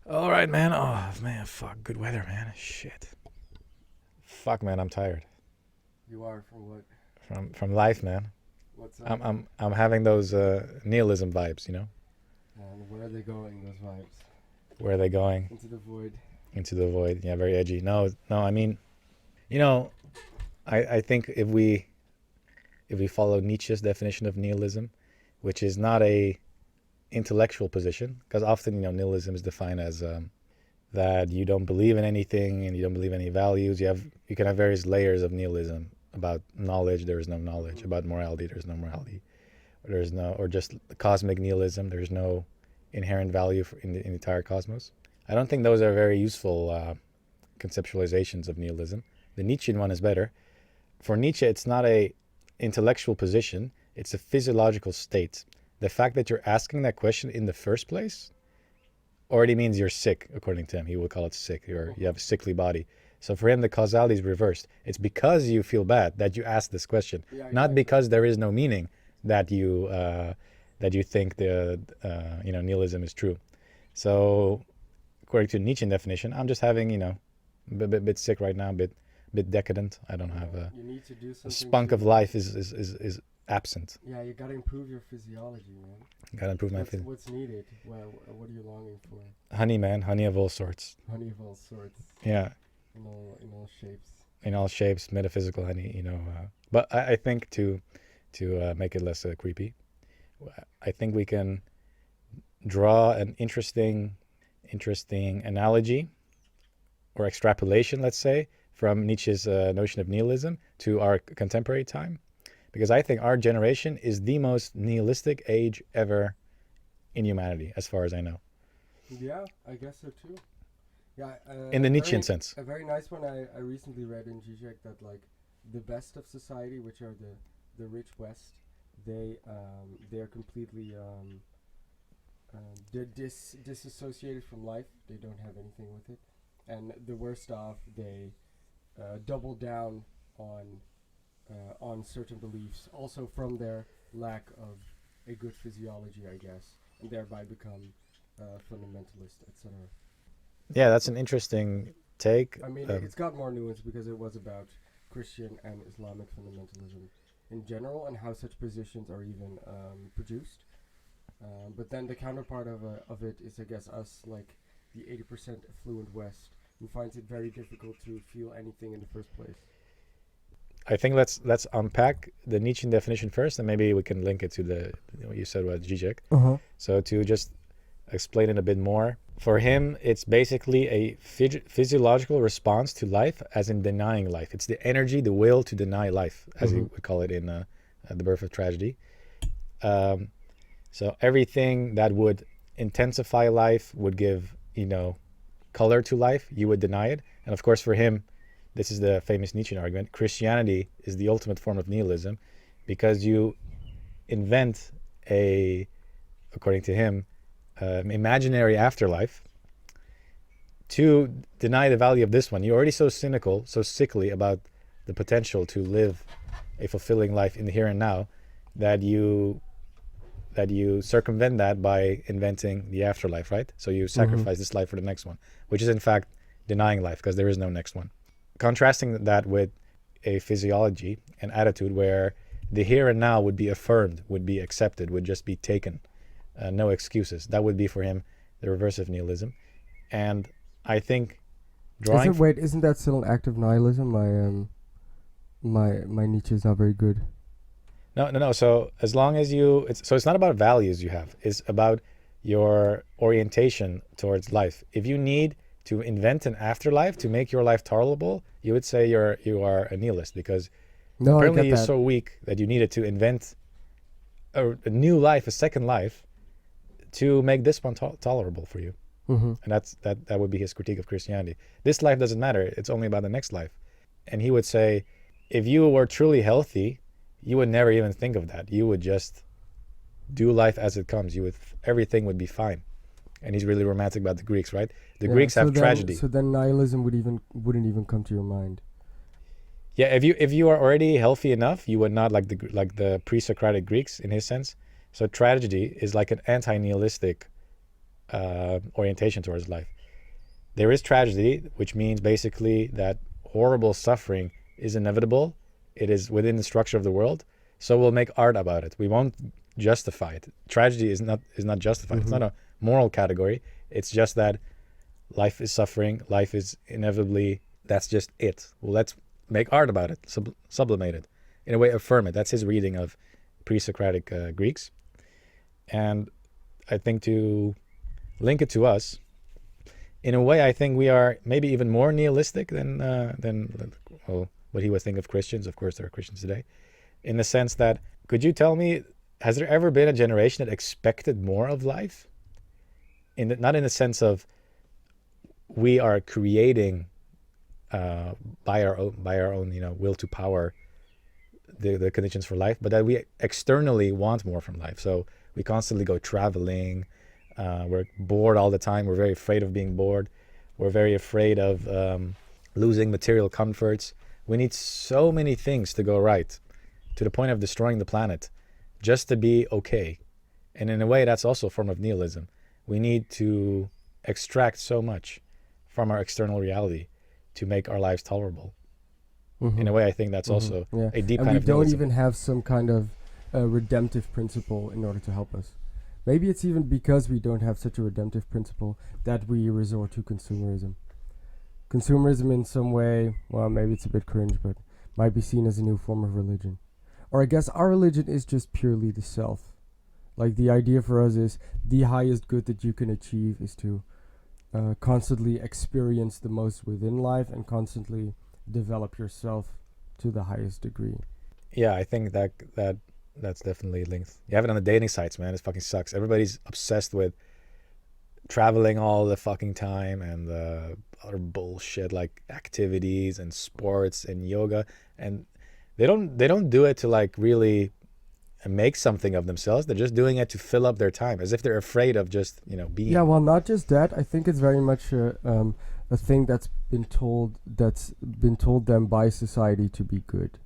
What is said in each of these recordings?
All right, man. Oh, man. Fuck. Good weather, man. Shit. Fuck, man. I'm tired You are from what? from life, man. What's up? I'm having those nihilism vibes. And where are they going? Those vibes Where are they going? into the void. Into the void. Yeah, very edgy. No, no. I mean, you know, I think if we follow Nietzsche's definition of nihilism, which is not a intellectual position, because often nihilism is defined as that you don't believe in anything and you don't believe in any values. You can have various layers of nihilism. About knowledge, there is no knowledge. About morality, there's no morality. There's no, or just cosmic nihilism. There's no inherent value in the entire cosmos. I don't think those are very useful conceptualizations of nihilism. The Nietzschean one is better. For Nietzsche, it's not a intellectual position. It's a physiological state. The fact that you're asking that question in the first place already means you're sick, according to him. He would call it sick, or you have a sickly body. So for him, the causality is reversed. It's because you feel bad that you ask this question, Yeah, not exactly. because there is no meaning that you think the nihilism is true. So according to Nietzschean definition, I'm just having bit sick right now, bit decadent. I don't have You need to do the something spunk of to. life is absent. Yeah, you gotta improve your physiology, man. Gotta improve my What's feeling. what's needed? What are you longing for? Honey, man, honey of all sorts. Honey of all sorts, Yeah, in all shapes. in all shapes, metaphysical honey. But I think to make it less creepy, I think we can draw an interesting analogy or extrapolation, let's say, from Nietzsche's notion of nihilism to our contemporary time, because I think our generation is the most nihilistic age ever in humanity, as far as I know, Yeah, I guess so too. Yeah, in the Nietzschean sense. a very nice one I recently read in Zizek that like the best of society, which are the rich West, they're completely they're disassociated from life. They don't have anything with it, and the worst off they double down on on certain beliefs, also from their lack of a good physiology, I guess, and thereby become fundamentalist, etc. Yeah, that's an interesting take. I mean, it's got more nuance because it was about Christian and Islamic fundamentalism in general and how such positions are even produced. But then the counterpart of it is, I guess, us, like the 80% affluent West, who finds it very difficult to feel anything in the first place. I think let's unpack the Nietzschean definition first, and maybe we can link it to the what you said about Zizek. Uh-huh. So to just explain it a bit more, for him, it's basically a physiological response to life, as in denying life. It's the energy, the will to deny life, as he would call it in The Birth of Tragedy. Um, so everything that would intensify life, would give color to life, you would deny it. And of course, for him, this is the famous Nietzschean argument: Christianity is the ultimate form of nihilism, because you invent according to him, imaginary afterlife to deny the value of this one. You're already so cynical, so sickly about the potential to live a fulfilling life in the here and now, that you circumvent that by inventing the afterlife, right? So you sacrifice this life for the next one, which is in fact denying life, because there is no next one. Contrasting that with a physiology and attitude where the here and now would be affirmed, would be accepted, would just be taken, no excuses. That would be for him the reverse of nihilism. And I think drawing. Isn't that still an act of nihilism? My Nietzsche is not very good. No, no, no. So as long as it's not about values you have. It's about your orientation towards life. If you need to invent an afterlife to make your life tolerable, you would say you are a nihilist, because No, I apparently get you're that. so weak that you needed to invent a new life, a second life, to make this one tolerable for you. Mm-hmm. And that would be his critique of Christianity. This life doesn't matter. It's only about the next life. And he would say, if you were truly healthy, you would never even think of that. You would just do life as it comes. Everything would be fine. And he's really romantic about the Greeks, right? The Greeks have tragedy. So then nihilism wouldn't even come to your mind. Yeah, if you are already healthy enough, you would not like the pre-Socratic Greeks in his sense. So tragedy is like an anti-nihilistic orientation towards life. there is tragedy, which means basically that horrible suffering is inevitable. It is within the structure of the world. So we'll make art about it. We won't justify it. Tragedy is not justified. It's not a moral category. It's just that life is suffering. Life is inevitably, that's just it. Well, let's make art about it, sublimate it, in a way affirm it. That's his reading of pre-Socratic Greeks. And I think to link it to us, in a way, I think we are maybe even more nihilistic than well, what he would think of Christians. Of course, there are Christians today. In the sense that, could you tell me, has there ever been a generation that expected more of life? Not in the sense of we are creating by our own will to power the conditions for life, but that we externally want more from life. So we constantly go traveling. We're bored all the time. We're very afraid of being bored. We're very afraid of losing material comforts. We need so many things to go right, to the point of destroying the planet, just to be okay. And in a way, that's also a form of nihilism. We need to extract so much from our external reality to make our lives tolerable. In a way, I think that's also a deep kind of nihilism. And we don't even have some kind of redemptive principle in order to help us. Maybe it's even because we don't have such a redemptive principle that we resort to consumerism. Consumerism in some way, well, maybe it's a bit cringe, but might be seen as a new form of religion. Or I guess our religion is just purely the self. Like the idea for us is the highest good that you can achieve is to constantly experience the most within life and constantly develop yourself to the highest degree. Yeah, I think that's definitely linked. You have it on the dating sites, man. It fucking sucks. Everybody's obsessed with traveling all the fucking time and other bullshit like activities and sports and yoga, and they don't do it to like really make something of themselves. They're just doing it to fill up their time, as if they're afraid of just being. Yeah, well, not just that. I think it's very much a thing that's been told them by society to be good.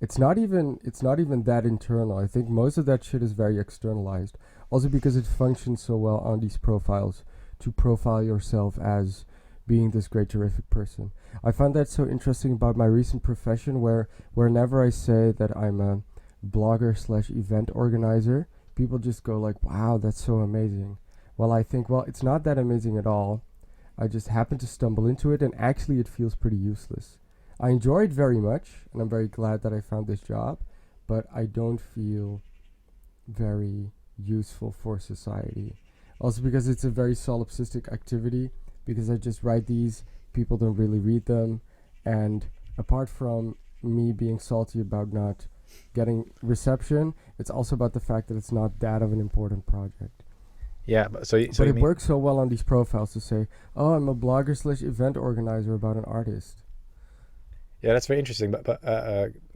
It's not even that internal. I think most of that shit is very externalized. Also because it functions so well on these profiles to profile yourself as being this great, terrific person. I find that so interesting about my recent profession, where whenever I say that I'm a blogger/event organizer, people just go like, wow, that's so amazing. Well, I think, well, it's not that amazing at all. I just happened to stumble into it, and actually it feels pretty useless. I enjoy it very much, and I'm very glad that I found this job, but I don't feel very useful for society. Also because it's a very solipsistic activity, because I just write these, people don't really read them, and apart from me being salty about not getting reception, it's also about the fact that it's not that of an important project. Yeah, but it works so well on these profiles to say, oh, I'm a blogger/event organizer about an artist. Yeah, that's very interesting. But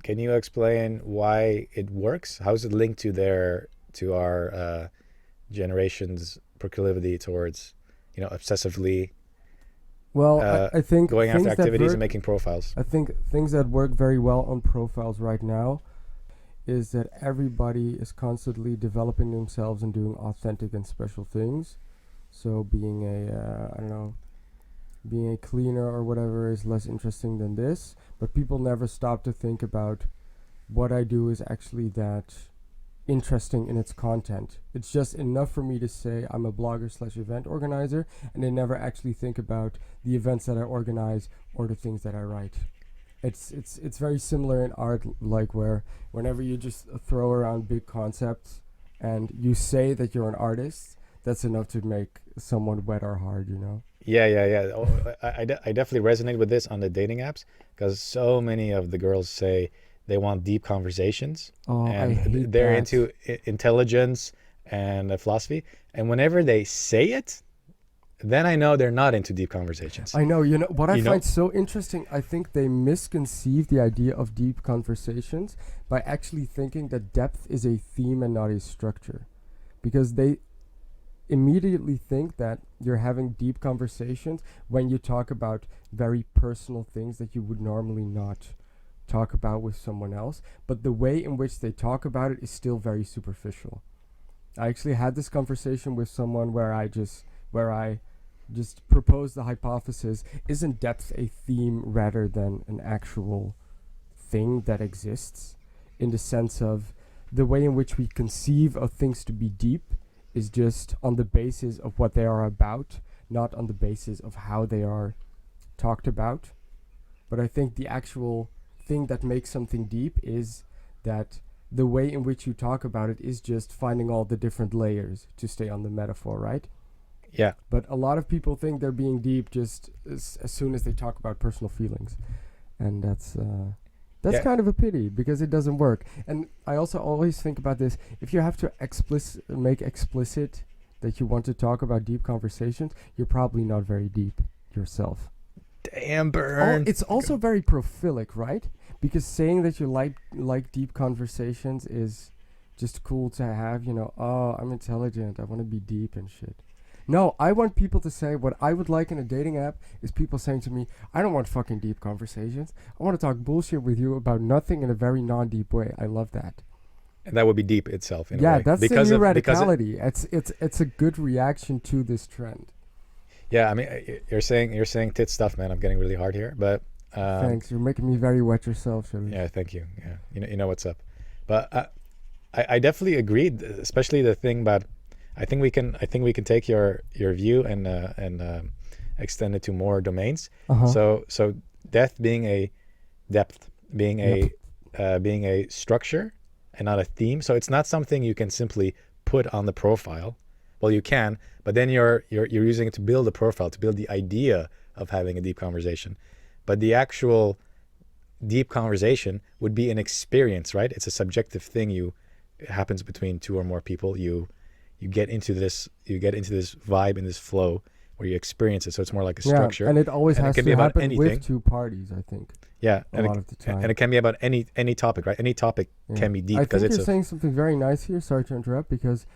can you explain why it works? How is it linked to our generation's proclivity towards, obsessively? Well, I think going after activities and making profiles. I think things that work very well on profiles right now is that everybody is constantly developing themselves and doing authentic and special things. So being being a cleaner or whatever is less interesting than this, but people never stop to think about what I do is actually that interesting in its content. It's just enough for me to say I'm a blogger/event organizer, and they never actually think about the events that I organize or the things that I write. It's very similar in art, like where whenever you just throw around big concepts and you say that you're an artist, that's enough to make someone wet our heart, Yeah. Oh, I definitely resonate with this on the dating apps, because so many of the girls say they want deep conversations, and they're into intelligence and philosophy. And whenever they say it, then I know they're not into deep conversations. I know, what I find so interesting, I think they misconceive the idea of deep conversations by actually thinking that depth is a theme and not a structure. Because they immediately think that you're having deep conversations when you talk about very personal things that you would normally not talk about with someone else, but the way in which they talk about it is still very superficial. I actually had this conversation with someone where I just propose the hypothesis, isn't depth a theme rather than an actual thing that exists, in the sense of the way in which we conceive of things to be deep is just on the basis of what they are about, not on the basis of how they are talked about. But I think the actual thing that makes something deep is that the way in which you talk about it is just finding all the different layers, to stay on the metaphor, right? Yeah. But a lot of people think they're being deep just as soon as they talk about personal feelings. And that's Yeah. kind of a pity, because it doesn't work. And I also always think about this, if you have to make explicit that you want to talk about deep conversations, you're probably not very deep yourself. Damn, Burn. It's also very prophilic, right? Because saying that you like deep conversations is just cool to have, oh, I'm intelligent, I want to be deep and shit. No, I want people to say what I would like in a dating app is people saying to me, I don't want fucking deep conversations. I want to talk bullshit with you about nothing in a very non-deep way. I love that. And that would be deep itself in a way. Yeah, that's the new because radicality. It's a good reaction to this trend. yeah, I mean, you're saying tit stuff, man. I'm getting really hard here, but Thanks. You're making me very wet yourself, Shirley. yeah, thank you. Yeah, you know what's up. But I definitely agreed, especially the thing about. I think we can take your view and extend it to more domains. Uh-huh. So depth being a being a structure and not a theme. So it's not something you can simply put on the profile. Well, you can, but then you're using it to build a profile, to build the idea of having a deep conversation. But the actual deep conversation would be an experience, right? It's a subjective thing. It happens between two or more people. You get into this vibe and this flow where you experience it. So it's more like a structure. And it always And it has can to be about happen anything. with two parties, I think. Yeah, A lot of the time. and it can be about any topic, right? Any topic can be deep I because think it's you're saying something very nice here. Sorry to interrupt, because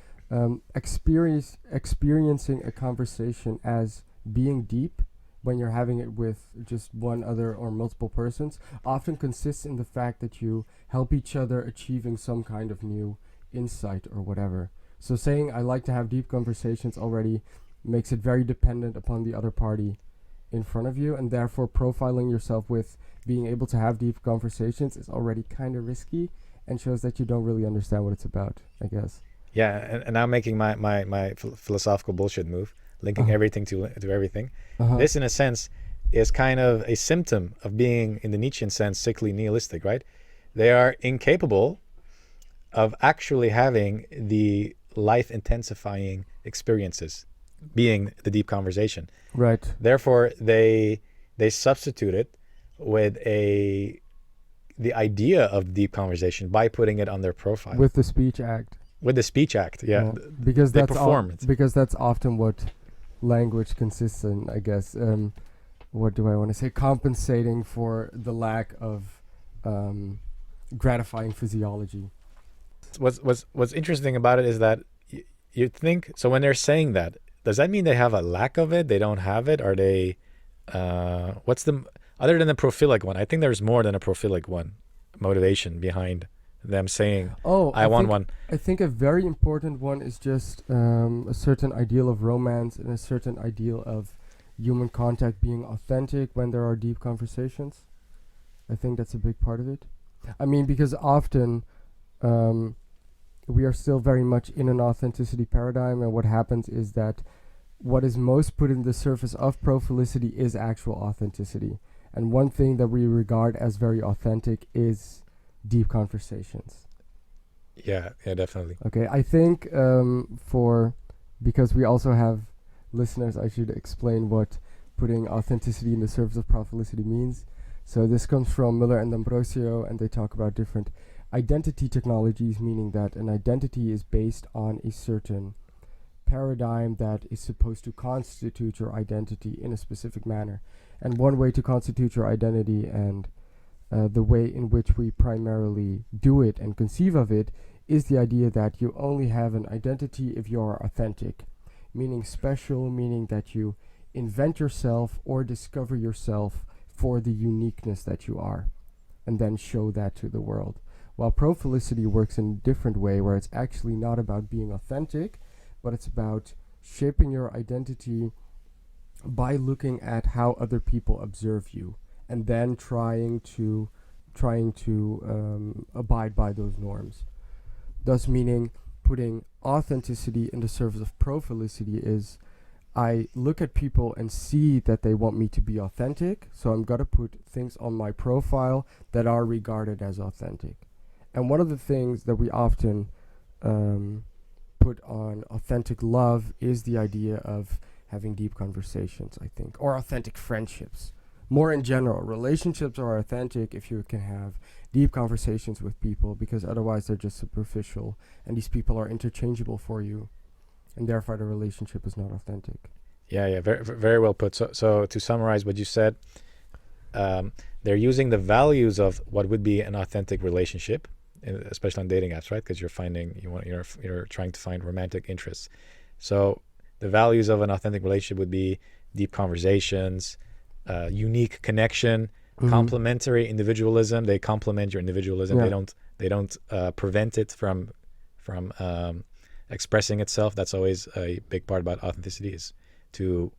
experiencing a conversation as being deep when you're having it with just one other or multiple persons often consists in the fact that you help each other achieving some kind of new insight or whatever. So saying I like to have deep conversations already makes it very dependent upon the other party in front of you, and therefore profiling yourself with being able to have deep conversations is already kind of risky and shows that you don't really understand what it's about, I guess. Yeah, and I'm making my philosophical bullshit move, linking everything to everything. This, in a sense, is kind of a symptom of being, in the Nietzschean sense, sickly nihilistic, right? They are incapable of actually having the life-intensifying experiences, being the deep conversation. Right. Therefore, they substitute it with the idea of deep conversation by putting it on their profile. With the speech act. With the speech act, yeah. Because they that's perform it. because that's often what language consists in, I guess. What do I want to say? Compensating for the lack of gratifying physiology. What's interesting about it is that you think, so when they're saying that, does that mean they have a lack of it? They don't have it? Are they, what's the, other than the prophilic one, I think there's more than a prophilic one, motivation behind them saying, I want one. I think a very important one is just a certain ideal of romance and a certain ideal of human contact being authentic when there are deep conversations. I think that's a big part of it. I mean, because often we are still very much in an authenticity paradigm, and what happens is that what is most put in the surface of prophilicity is actual authenticity. And one thing that we regard as very authentic is deep conversations. Yeah, definitely. Okay, I think because we also have listeners, I should explain what putting authenticity in the surface of prophilicity means. So this comes from Miller and D'Ambrosio, and they talk about different identity technologies, meaning that an identity is based on a certain paradigm that is supposed to constitute your identity in a specific manner. And one way to constitute your identity, and the way in which we primarily do it and conceive of it, is the idea that you only have an identity if you are authentic, meaning special, meaning that you invent yourself or discover yourself for the uniqueness that you are, and then show that to the world. While prophilicity works in a different way, where it's actually not about being authentic, but it's about shaping your identity by looking at how other people observe you, and then trying to abide by those norms. Thus, meaning putting authenticity in the service of prophilicity is I look at people and see that they want me to be authentic, so I'm going to put things on my profile that are regarded as authentic. And one of the things that we often put on authentic love is the idea of having deep conversations, I think, or authentic friendships. More in general, relationships are authentic if you can have deep conversations with people, because otherwise they're just superficial and these people are interchangeable for you, and therefore the relationship is not authentic. Yeah, very, very well put. So to summarize what you said, they're using the values of what would be an authentic relationship, especially on dating apps, right? Because you're trying to find romantic interests. So the values of an authentic relationship would be deep conversations, unique connection, complementary individualism. They complement your individualism. Yeah. They don't prevent it from expressing itself. That's always a big part about authenticity, is to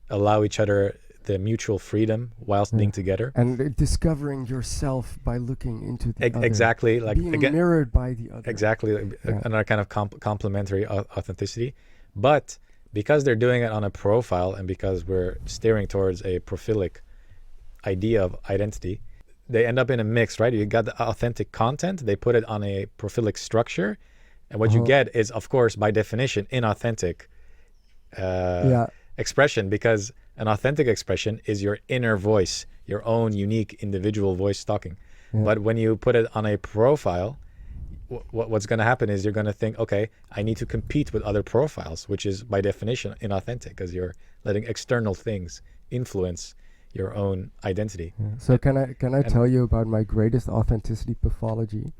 allow each other the mutual freedom whilst being together, and discovering yourself by looking into the other. Exactly, like being mirrored by the other. Exactly, another kind of complementary authenticity. But because they're doing it on a profile, and because we're steering towards a prophilic idea of identity, they end up in a mix, right? You got the authentic content, they put it on a prophilic structure, and what you get is, of course, by definition, inauthentic expression, because an authentic expression is your inner voice, your own unique individual voice talking. But when you put it on a profile, what's going to happen is you're going to think, okay, I need to compete with other profiles, which is by definition inauthentic, because you're letting external things influence your own identity. So can I tell you about my greatest authenticity pathology?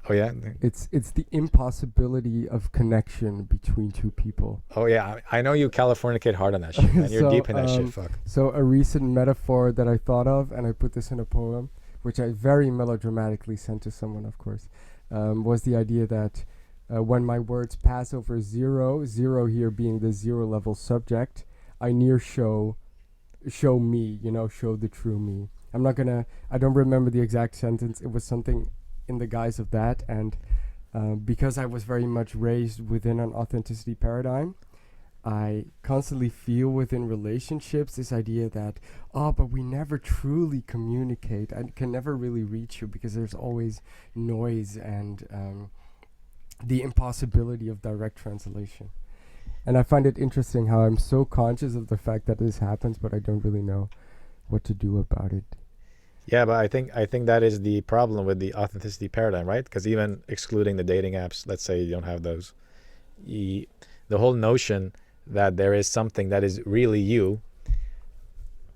Oh yeah, it's the impossibility of connection between two people. Oh yeah, I know you Californicate hard on that shit, and you're deep in that shit. Fuck. So a recent metaphor that I thought of, and I put this in a poem, which I very melodramatically sent to someone, of course, was the idea that when my words pass over zero here being the zero level subject, I show me, show the true me. I don't remember the exact sentence. It was something in the guise of that, and because I was very much raised within an authenticity paradigm, I constantly feel within relationships this idea that, but we never truly communicate. I can never really reach you because there's always noise and the impossibility of direct translation. And I find it interesting how I'm so conscious of the fact that this happens, but I don't really know what to do about it. Yeah, but I think that is the problem with the authenticity paradigm, right? Because even excluding the dating apps, let's say you don't have those, the whole notion that there is something that is really you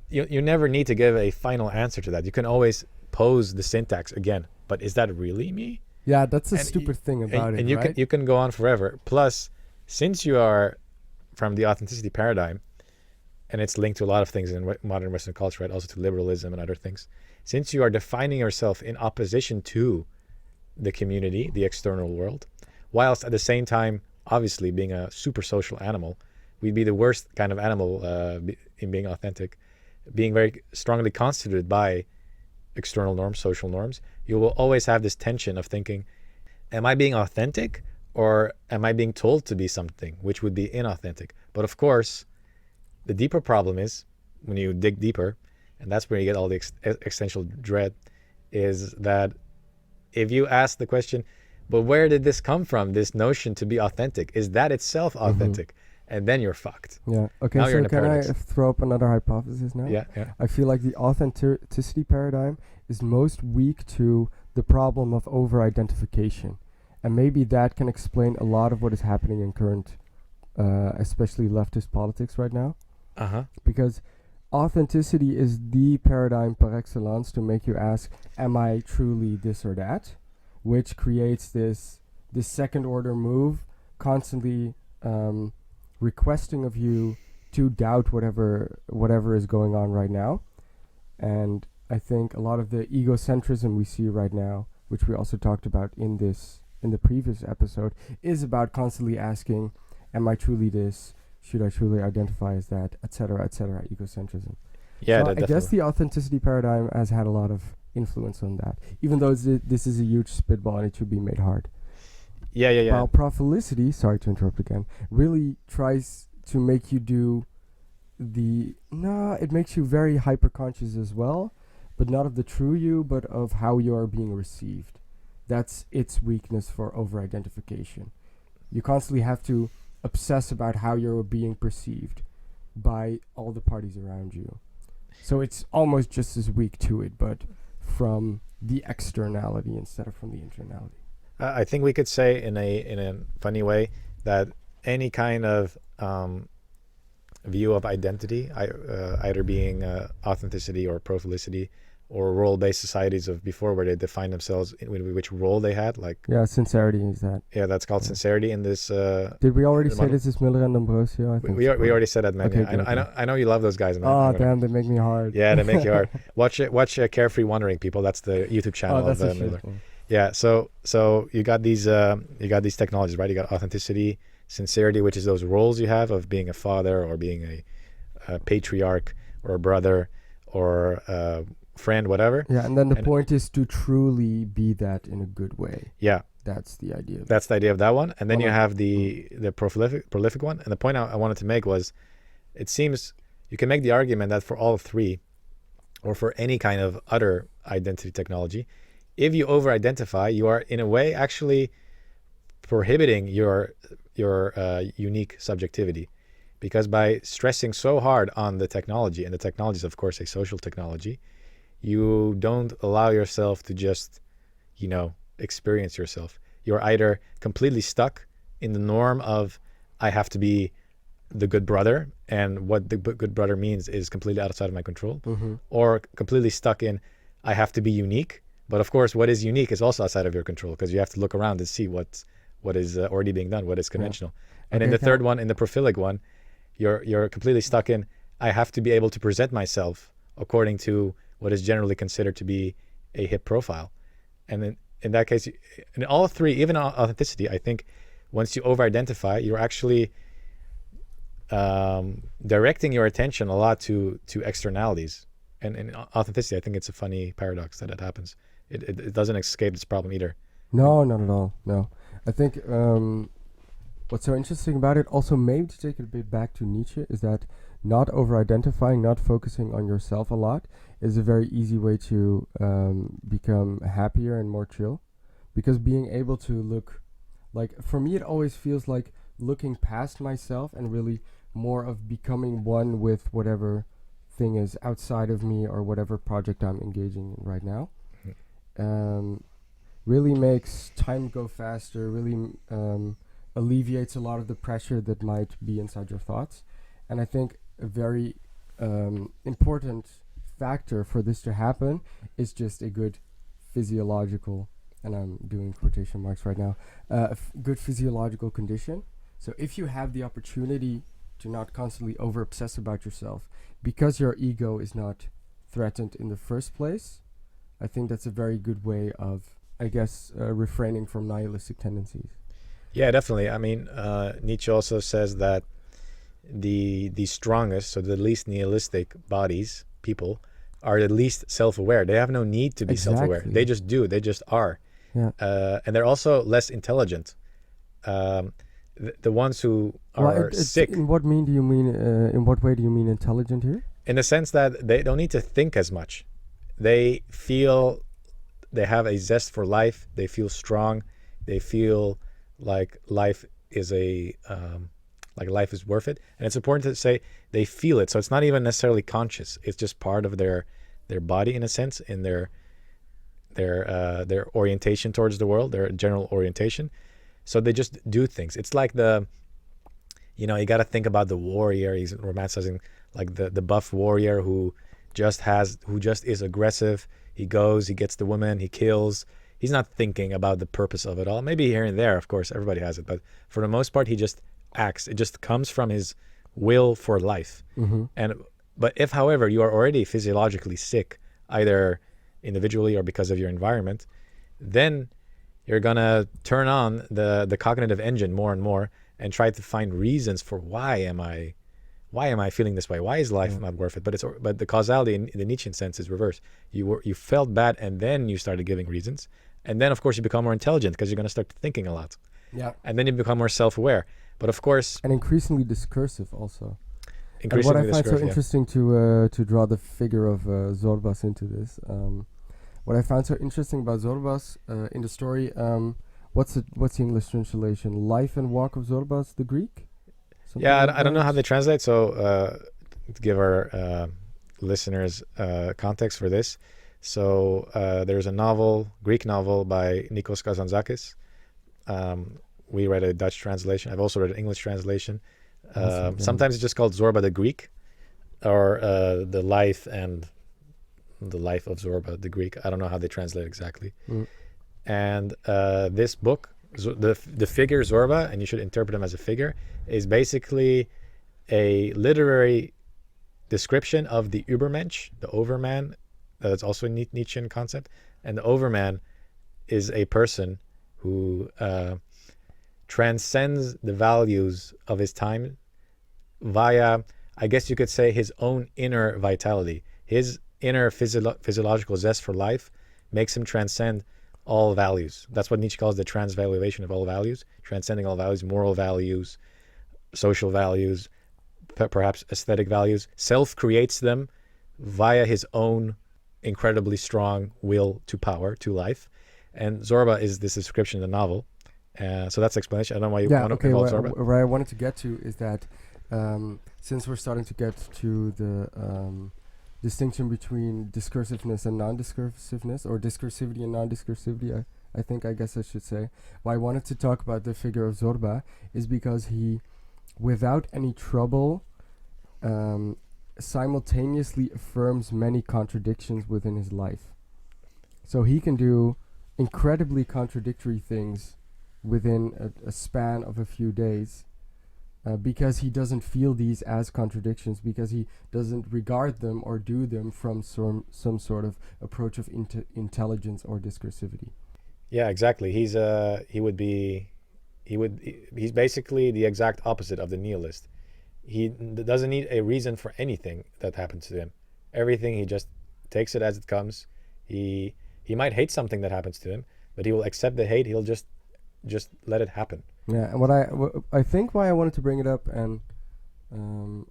never need to give a final answer to that. You can always pose the syntax again, but is that really me? Yeah, that's the stupid thing about it, and right? you can go on forever. Plus, since you are from the authenticity paradigm, and it's linked to a lot of things in modern Western culture, right? Also to liberalism and other things. Since you are defining yourself in opposition to the community, the external world, whilst at the same time, obviously being a super social animal, we'd be the worst kind of animal in being authentic, being very strongly constituted by external norms, social norms. You will always have this tension of thinking, am I being authentic or am I being told to be something, which would be inauthentic? But of course, the deeper problem is, when you dig deeper, and that's where you get all the existential dread, is that if you ask the question, but where did this come from, this notion to be authentic? Is that itself authentic? And then you're fucked. Yeah. Okay, now so can I throw up another hypothesis now? Yeah. I feel like the authenticity paradigm is most weak to the problem of over-identification. And maybe that can explain a lot of what is happening in current, especially leftist politics right now. Because authenticity is the paradigm par excellence to make you ask, am I truly this or that? Which creates this second order move, constantly requesting of you to doubt whatever is going on right now. And I think a lot of the egocentrism we see right now, which we also talked about in the previous episode, is about constantly asking, am I truly this? should I truly identify as that, etc., egocentrism. Yeah, So I definitely. guess the authenticity paradigm has had a lot of influence on that, even though this is a huge spitball and it should be made hard. Yeah. While prophelicity, sorry to interrupt again, really tries to make you do it makes you very hyper-conscious as well, but not of the true you, but of how you are being received. That's its weakness for over-identification. You constantly have to obsess about how you're being perceived by all the parties around you. So it's almost just as weak to it, but from the externality instead of from the internality. I think we could say in a funny way that any kind of view of identity, either being authenticity or prophelicity, or role-based societies of before, where they define themselves in which role they had, like sincerity is that. Yeah, that's called sincerity in this. Did we already say this is Miller and Ambrosio? I think we already said that, man. Okay, yeah. I know you love those guys, man. Oh damn, they make me hard. Yeah, they make you hard. Watch Carefree Wandering, people. That's the YouTube channel of Miller. Yeah, so you got these technologies, right? You got authenticity, sincerity, which is those roles you have of being a father or being a patriarch or a brother or friend, whatever. Yeah, and then the point is to truly be that in a good way. Yeah, that's the idea. That's the idea of that one, and then you have the prolific one. And the point I wanted to make was, it seems you can make the argument that for all three, or for any kind of other identity technology, if you over-identify, you are in a way actually prohibiting your unique subjectivity, because by stressing so hard on the technology, and the technology is of course a social technology, you don't allow yourself to just, experience yourself. You're either completely stuck in the norm of, I have to be the good brother, and what the good brother means is completely outside of my control, or completely stuck in, I have to be unique. But of course, what is unique is also outside of your control, because you have to look around and see what is already being done, what is conventional. Yeah. And in the third one, in the prophilic one, you're completely stuck in, I have to be able to present myself according to what is generally considered to be a hip profile. And in that case, in all three, even authenticity, I think once you over-identify, you're actually directing your attention a lot to externalities. And in authenticity, I think it's a funny paradox that happens. It doesn't escape this problem either. No, not at all. No. I think what's so interesting about it, also maybe to take it a bit back to Nietzsche, is that not over-identifying, not focusing on yourself a lot, is a very easy way to become happier and more chill. Because being able to look, like, for me it always feels like looking past myself and really more of becoming one with whatever thing is outside of me or whatever project I'm engaging in right now. Really makes time go faster, really alleviates a lot of the pressure that might be inside your thoughts. And I think a very important factor for this to happen is just a good physiological, and I'm doing quotation marks right now, good physiological condition. So if you have the opportunity to not constantly over-obsess about yourself because your ego is not threatened in the first place, I think that's a very good way of, I guess, refraining from nihilistic tendencies. Yeah, definitely. I mean, Nietzsche also says that the strongest, so the least nihilistic people, are the least self-aware. They have no need to be self-aware. They just do. They just are. Yeah. And they're also less intelligent. The ones who are sick. In what way do you mean intelligent here? In the sense that they don't need to think as much. They feel they have a zest for life. They feel strong. They feel like life is life is worth it. And it's important to say they feel it. So it's not even necessarily conscious. It's just part of their body, in a sense, in their orientation towards the world, their general orientation. So they just do things. It's like you got to think about the warrior. He's romanticizing like the buff warrior who just is aggressive. He goes, he gets the woman, he kills. He's not thinking about the purpose of it all. Maybe here and there, of course, everybody has it. But for the most part, he just acts. It just comes from his will for life. But if, however, you are already physiologically sick, either individually or because of your environment, then you're going to turn on the cognitive engine more and more, and try to find reasons for why am I feeling this way? Why is life not worth it? But the causality in the Nietzschean sense is reverse. You felt bad, and then you started giving reasons, and then of course you become more intelligent because you're going to start thinking a lot. Yeah. And then you become more self-aware. But of course, And increasingly discursive also. And what increasingly I find so discouraged, yeah. interesting to draw the figure of Zorbas into this, what I found so interesting about Zorbas in the story, what's the English translation? Life and Walk of Zorbas, the Greek? Something Yeah, like I don't know that? how they translate. So to give our listeners context for this, so there's a novel, Greek novel by Nikos Kazantzakis. We read a Dutch translation. I've also read an English translation. Awesome, yeah. Sometimes it's just called Zorba the Greek, or the life of Zorba the Greek. I don't know how they translate exactly. And this book, the figure Zorba, and you should interpret him as a figure, is basically a literary description of the Übermensch, the Overman. That's also a Nietzschean concept. And the Overman is a person who transcends the values of his time via, I guess you could say, his own inner vitality. His inner physiological zest for life makes him transcend all values. That's what Nietzsche calls the transvaluation of all values, transcending all values, moral values, social values, perhaps aesthetic values. Self creates them via his own incredibly strong will to power, to life. And Zorba is this description in the novel. So that's the explanation. I don't know why you want to involve Zorba. Where I wanted to get to is that since we're starting to get to the distinction between discursiveness and non-discursiveness, or discursivity and non-discursivity, I guess I should say, why I wanted to talk about the figure of Zorba is because he, without any trouble, simultaneously affirms many contradictions within his life. So he can do incredibly contradictory things within a span of a few days, because he doesn't feel these as contradictions, because he doesn't regard them or do them from some sort of approach of intelligence or discursivity. Yeah, exactly. He's basically the exact opposite of the nihilist. He doesn't need a reason for anything that happens to him. Everything, he just takes it as it comes. He might hate something that happens to him, but he will accept the hate. He'll just let it happen. Yeah, and what I think why I wanted to bring it up, and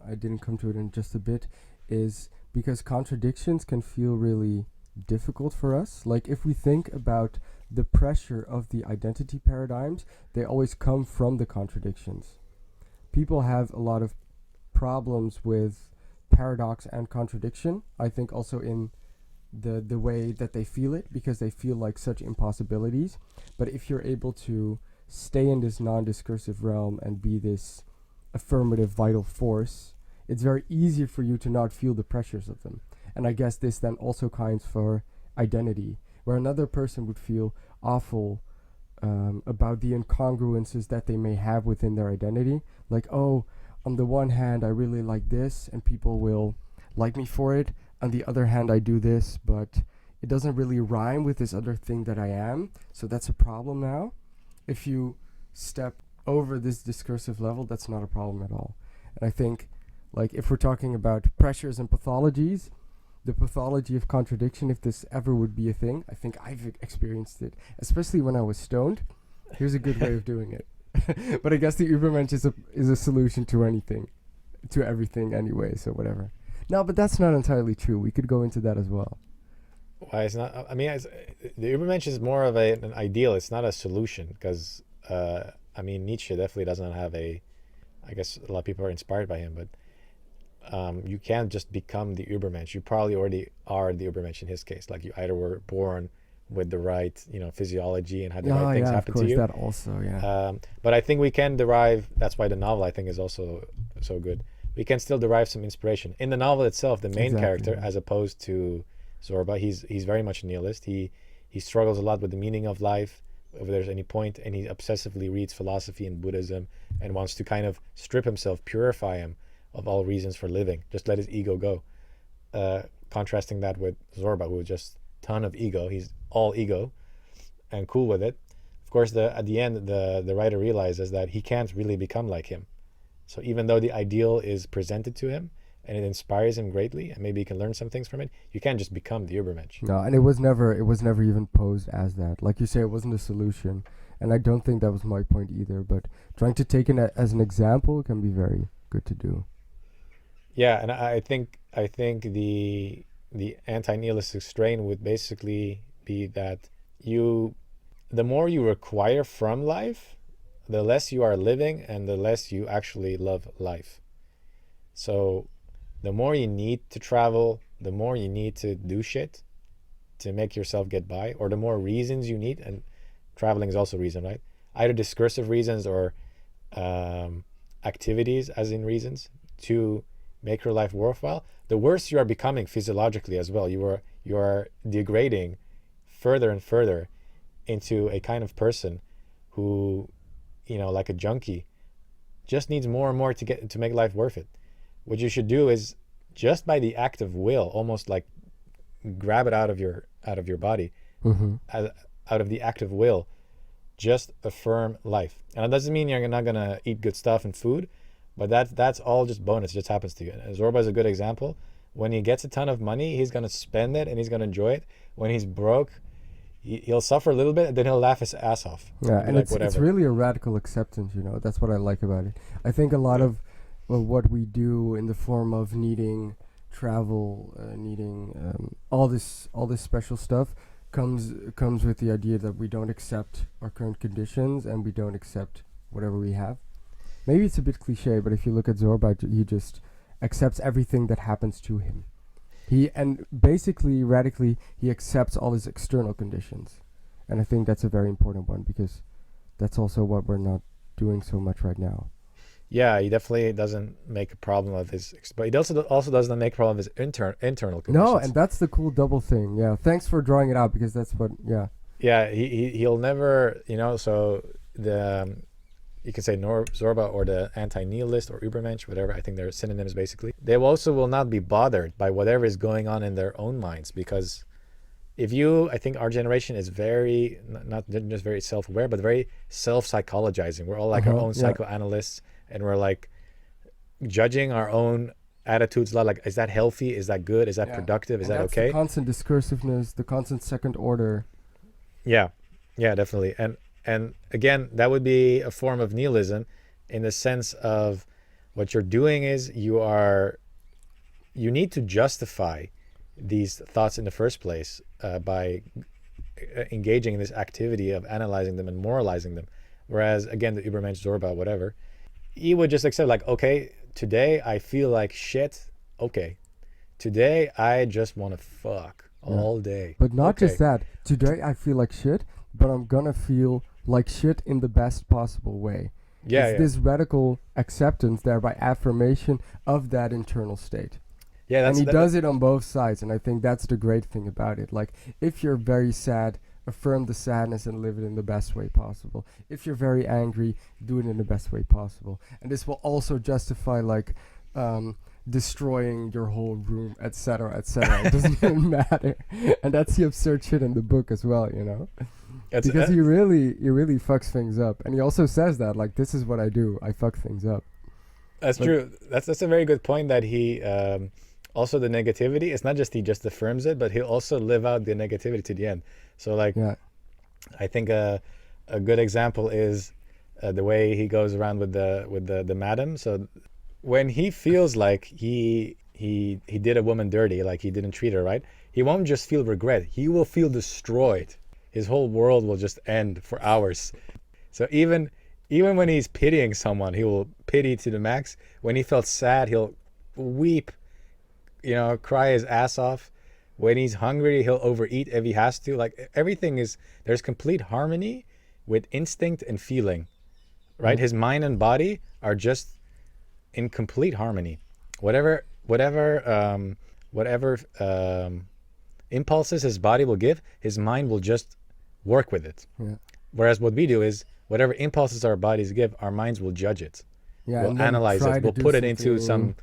I didn't come to it in just a bit, is because contradictions can feel really difficult for us. Like if we think about the pressure of the identity paradigms, they always come from the contradictions. People have a lot of problems with paradox and contradiction, I think also in the way that they feel it, because they feel like such impossibilities. But if you're able to stay in this non-discursive realm and be this affirmative vital force, it's very easy for you to not feel the pressures of them. And I guess this then also counts for identity, where another person would feel awful about the incongruences that they may have within their identity. Like, oh, on the one hand, I really like this and people will like me for it. On the other hand, I do this, but it doesn't really rhyme with this other thing that I am. So that's a problem now. If you step over this discursive level, that's not a problem at all. And I think, like, if we're talking about pressures and pathologies, the pathology of contradiction, if this ever would be a thing, I think I've experienced it, especially when I was stoned. Here's a good way of doing it. But I guess the Übermensch is a solution to anything, to everything anyway, so whatever. No, but that's not entirely true. We could go into that as well. Why it's not? I mean, the Übermensch is more of an ideal. It's not a solution, because I mean, Nietzsche definitely doesn't have I guess a lot of people are inspired by him, but you can't just become the Übermensch. You probably already are the Übermensch in his case. Like, you either were born with the right, physiology and had the right things happen to you. That also, yeah. But I think we can derive. That's why the novel, I think, is also so good. We can still derive some inspiration in the novel itself. The main character, as opposed to Zorba, he's very much a nihilist. He struggles a lot with the meaning of life, if there's any point, and he obsessively reads philosophy and Buddhism and wants to kind of strip himself, purify him of all reasons for living, just let his ego go. Contrasting that with Zorba, who is just ton of ego. He's all ego and cool with it. Of course, at the end, the writer realizes that he can't really become like him. So even though the ideal is presented to him and it inspires him greatly, and maybe he can learn some things from it, you can't just become the Übermensch. No, and it was never even posed as that. Like you say, it wasn't a solution, and I don't think that was my point either. But trying to take it as an example can be very good to do. Yeah, and I think the anti-nihilistic strain would basically be that the more you require from life, the less you are living and the less you actually love life. So the more you need to travel, the more you need to do shit to make yourself get by, or the more reasons you need, and traveling is also reason, right? Either discursive reasons or activities as in reasons to make your life worthwhile, the worse you are becoming physiologically as well. You are degrading further and further into a kind of person who, like a junkie, just needs more and more to make life worth it. What you should do is just by the act of will, almost like grab it out of your body, out of the act of will, just affirm life. And it doesn't mean you're not gonna eat good stuff and food, but that's all just bonus. It just happens to you. And Zorba is a good example. When he gets a ton of money, he's gonna spend it and he's gonna enjoy it. When he's broke, he'll suffer a little bit and then he'll laugh his ass off. Yeah, and like, it's really a radical acceptance. That's what I like about it. I think a lot of what we do in the form of needing travel, needing all this special stuff comes with the idea that we don't accept our current conditions and we don't accept whatever we have. Maybe it's a bit cliche, but if you look at Zorba, he just accepts everything that happens to him. And basically, radically, he accepts all his external conditions. And I think that's a very important one, because that's also what we're not doing so much right now. Yeah, he definitely doesn't make a problem of his, but he also doesn't make a problem of his internal conditions. No, and that's the cool double thing. Yeah, thanks for drawing it out, because that's what. Yeah. Yeah, he'll never, so the you can say Zorba or the anti-nihilist or Übermensch, whatever. I think they're synonyms basically. They also will not be bothered by whatever is going on in their own minds, because I think our generation is very, not just very self-aware, but very self-psychologizing. We're all like our own psychoanalysts, and we're like judging our own attitudes a lot. Like, is that healthy? Is that good? Is that productive? Is that okay? The constant discursiveness, the constant second order. Yeah, definitely. And again, that would be a form of nihilism, in the sense of what you're doing is you need to justify these thoughts in the first place by engaging in this activity of analyzing them and moralizing them. Whereas again, the Übermensch, Zorba, whatever, he would just accept, like, okay, today I feel like shit. Okay, today I just want to fuck all day. But not just that. Today I feel like shit, but I'm gonna feel like shit in the best possible way. It's this radical acceptance there by affirmation of that internal state. Yeah, and he does it on both sides, and I think that's the great thing about it. Like, if you're very sad, affirm the sadness and live it in the best way possible. If you're very angry, do it in the best way possible. And this will also justify, like, destroying your whole room, etc., etc. It doesn't even matter. And that's the absurd shit in the book as well, because he really fucks things up. And he also says that, like, this is what I do. I fuck things up. That's true. That's a very good point, that he also the negativity, it's not just he just affirms it, but he'll also live out the negativity to the end. So like, I think a good example is the way he goes around with the madam. So when he feels like he did a woman dirty, like he didn't treat her right, he won't just feel regret. He will feel destroyed. His whole world will just end for hours. So even when he's pitying someone, he will pity to the max. When he felt sad, he'll weep, cry his ass off. When he's hungry, he'll overeat if he has to. Like, there's complete harmony with instinct and feeling, right? His mind and body are just in complete harmony. Whatever impulses his body will give, his mind will just work with it. Yeah. Whereas what we do is, whatever impulses our bodies give, our minds will judge it. Yeah, we'll analyze it. We'll put it into some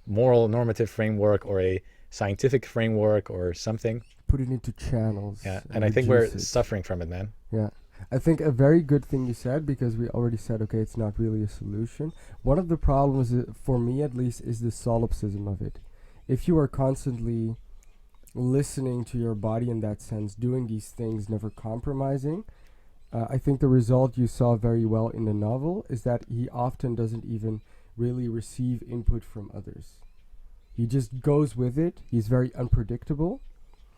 moral normative framework or a scientific framework or something. Put it into channels. Yeah, and I think we're suffering from it, man. Yeah. I think a very good thing you said, because we already said, okay, it's not really a solution. One of the problems, for me at least, is the solipsism of it. If you are constantly listening to your body in that sense, doing these things, never compromising, I think the result you saw very well in the novel is that he often doesn't even really receive input from others. He just goes with it. He's very unpredictable.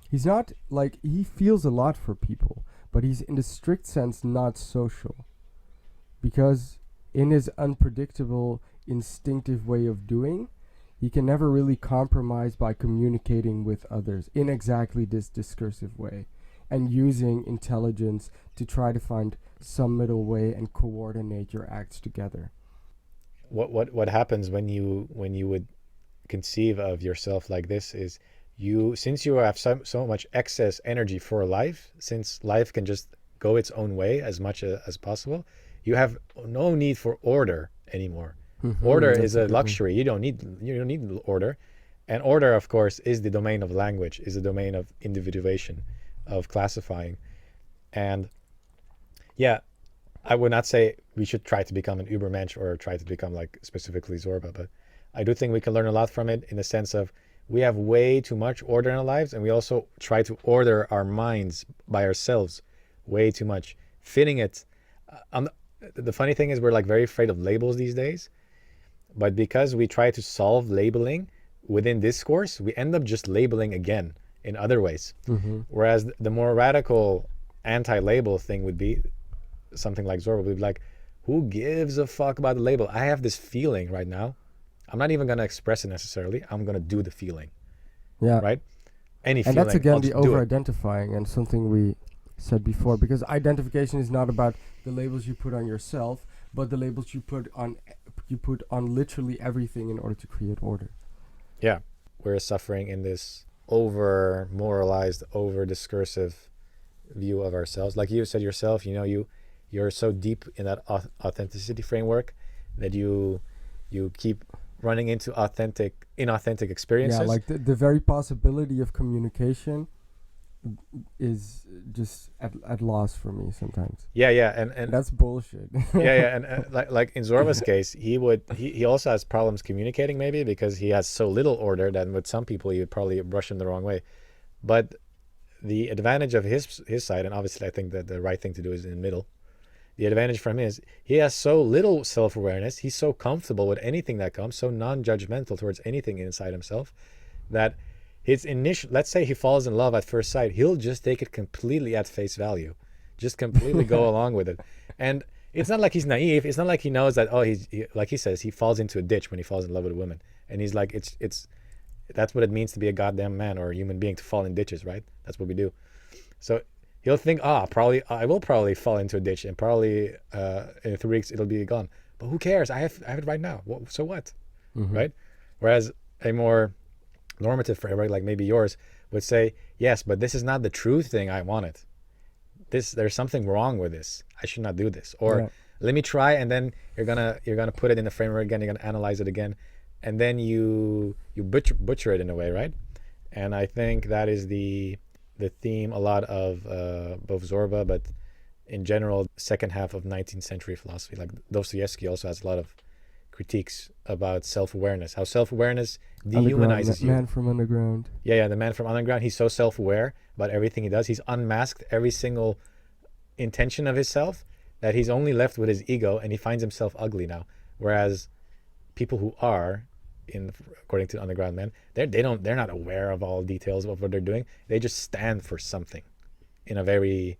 He's not like, he feels a lot for people, but he's in the strict sense not social. Because in his unpredictable, instinctive way of doing, he can never really compromise by communicating with others in exactly this discursive way, and using intelligence to try to find some middle way and coordinate your acts together. What happens when you would conceive of yourself like this is, since you have so much excess energy for life, since life can just go its own way as much as possible, you have no need for order anymore. Order is a luxury. You don't need order. And order, of course, is the domain of language, is the domain of individuation, of classifying. And yeah, I would not say we should try to become an Übermensch or try to become like specifically Zorba, but I do think we can learn a lot from it, in the sense of, we have way too much order in our lives, and we also try to order our minds by ourselves way too much, fitting it. The funny thing is, we're like very afraid of labels these days, but because we try to solve labeling within discourse, we end up just labeling again in other ways. Whereas the more radical anti-label thing would be something like Zorba would be like, who gives a fuck about the label? I have this feeling right now. I'm not even going to express it necessarily. I'm going to do the feeling. Yeah. Right? Any And feeling. that's again I'll the just do it. over-identifying, and something we said before, because identification is not about the labels you put on yourself, but the labels you put on literally everything in order to create order. Yeah. We're suffering in this over-moralized, over-discursive view of ourselves. Like you said yourself, you're so deep in that authenticity framework that you keep running into inauthentic experiences. Yeah, like the very possibility of communication is just at loss for me sometimes. Yeah, and that's bullshit. yeah, and like in Zorba's case, he also has problems communicating, maybe because he has so little order that with some people he would probably brush him the wrong way. But the advantage of his side, and obviously I think that the right thing to do is in the middle. The advantage from him is he has so little self-awareness. He's so comfortable with anything that comes, so non-judgmental towards anything inside himself, that his initial, let's say he falls in love at first sight, he'll just take it completely at face value, just completely go along with it. And it's not like he's naive. It's not like he knows that, like he says, he falls into a ditch when he falls in love with a woman. And he's like, that's what it means to be a goddamn man or a human being, to fall in ditches, right? That's what we do. So he'll think, probably I will probably fall into a ditch, and probably in 3 weeks it'll be gone. But who cares? I have it right now. So what? Right? Whereas a more normative framework, like maybe yours, would say, yes, but this is not the true thing I wanted. There's something wrong with this. I should not do this. Or let me try, and then you're gonna put it in the framework again. You're gonna analyze it again, and then you butcher it in a way, right? And I think that is the theme a lot of both Zorba, but in general, second half of 19th century philosophy. Like Dostoevsky also has a lot of critiques about self-awareness, how self-awareness dehumanizes you. Man from Underground. Yeah, the man from Underground. He's so self-aware about everything he does. He's unmasked every single intention of his self, that he's only left with his ego, and he finds himself ugly now. Whereas people who are, according to Underground Man, they're not aware of all details of what they're doing. They just stand for something in a very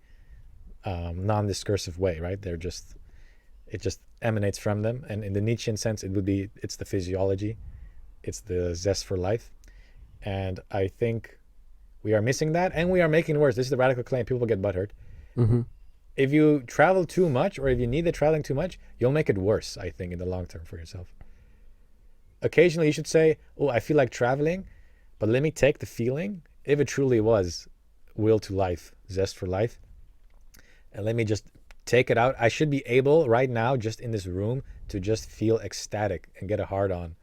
non-discursive way, right? It just emanates from them. And in the Nietzschean sense, it's the physiology, it's the zest for life. And I think we are missing that, and we are making it worse. This is the radical claim. People get butthurt. If you travel too much, or if you need the traveling too much, you'll make it worse, I think, in the long term for yourself. Occasionally you should say, I feel like traveling, but let me take the feeling, if it truly was will to life, zest for life, and let me just take it out. I should be able right now, just in this room, to just feel ecstatic and get a hard on,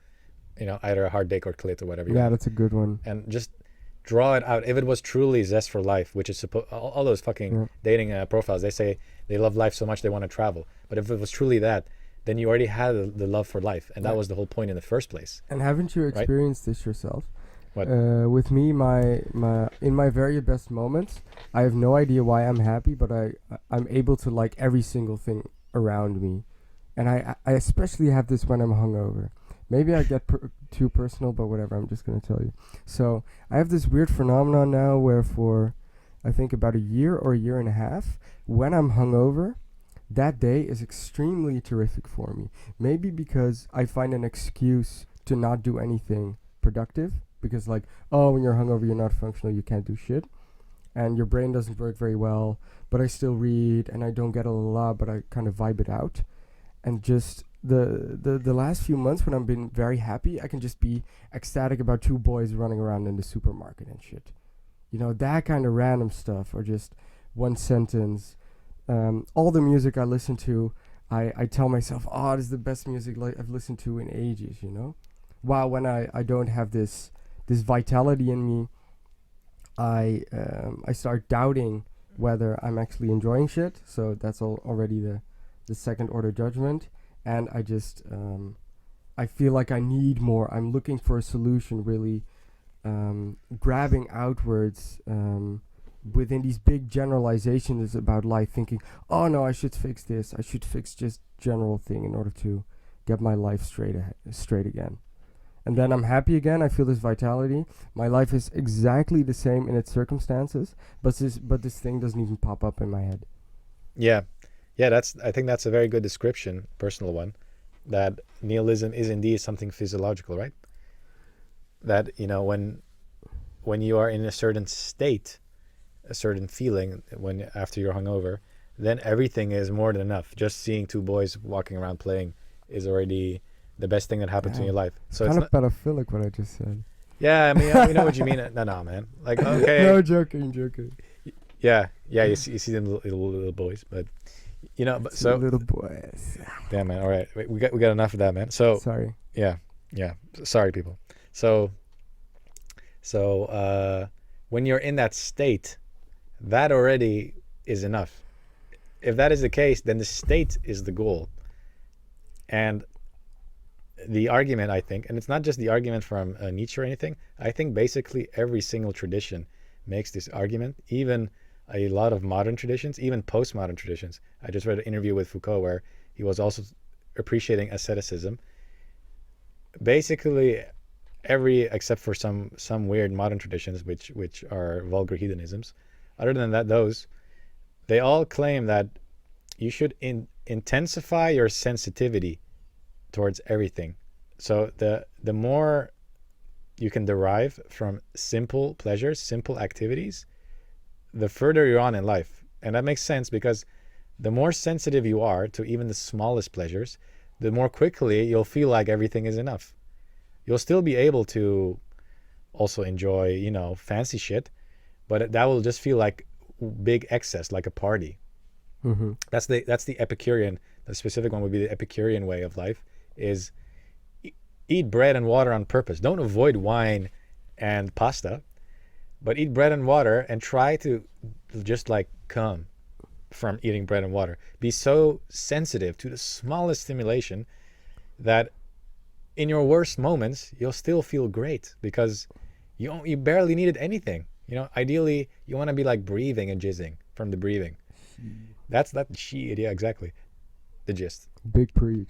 either a hard dick or clit or whatever. Yeah, that's a good one. And just draw it out. If it was truly zest for life, which is all those fucking dating profiles, they say they love life so much they want to travel. But if it was truly that, then you already had the love for life, and that was the whole point in the first place. And haven't you experienced this yourself? What? With me, my in my very best moments, I have no idea why I'm happy, but I'm able to like every single thing around me, and I especially have this when I'm hungover. Maybe I get too personal, but whatever. I'm just gonna tell you. So I have this weird phenomenon now, where for I think about a year or a year and a half, when I'm hungover, that day is extremely terrific for me. Maybe because I find an excuse to not do anything productive. Because like, oh, when you're hungover, you're not functional, you can't do shit. And your brain doesn't work very well. But I still read, and I don't get a lot, but I kind of vibe it out. And just the last few months when I've been very happy, I can just be ecstatic about two boys running around in the supermarket and shit. You know, that kind of random stuff. Or just one sentence. All the music I listen to, I tell myself, oh, this is the best music I've listened to in ages, you know? While when I don't have this vitality in me, I start doubting whether I'm actually enjoying shit. So that's already the second order judgment. And I just I feel like I need more. I'm looking for a solution, really grabbing outwards within these big generalizations about life, thinking, oh no, I should fix this. I should fix just general thing in order to get my life straight again. And then I'm happy again. I feel this vitality. My life is exactly the same in its circumstances, but this thing doesn't even pop up in my head. Yeah. I think that's a very good description, personal one, that nihilism is indeed something physiological, right? That, you know, when you are in a certain state, a certain feeling, when after you're hungover, then everything is more than enough. Just seeing two boys walking around playing is already the best thing that happened in your life. So kind it's of pedophilic what I just said. Yeah, I mean, we know what you mean. No, man. Like, okay. No, joking. Yeah. You see them little boys, but you know, but so little boys. Damn, man. All right, we got enough of that, man. So sorry. Yeah. Sorry, people. So when you're in that state, that already is enough. If that is the case, then the state is the goal. And the argument, I think, and it's not just the argument from Nietzsche or anything, I think basically every single tradition makes this argument, even a lot of modern traditions, even postmodern traditions. I just read an interview with Foucault where he was also appreciating asceticism. Basically, except for some weird modern traditions, which are vulgar hedonisms. Other than that, they all claim that you should intensify your sensitivity towards everything. So the more you can derive from simple pleasures, simple activities, the further you're on in life. And that makes sense because the more sensitive you are to even the smallest pleasures, the more quickly you'll feel like everything is enough. You'll still be able to also enjoy, you know, fancy shit, but that will just feel like big excess, like a party. Mm-hmm. That's the Epicurean. The specific one would be the Epicurean way of life, is eat bread and water on purpose. Don't avoid wine and pasta, but eat bread and water and try to just like come from eating bread and water. Be so sensitive to the smallest stimulation that in your worst moments you'll still feel great because you barely needed anything. You know, ideally you want to be like breathing and jizzing from the breathing. That's that shit. Yeah, exactly. The gist. Big preach.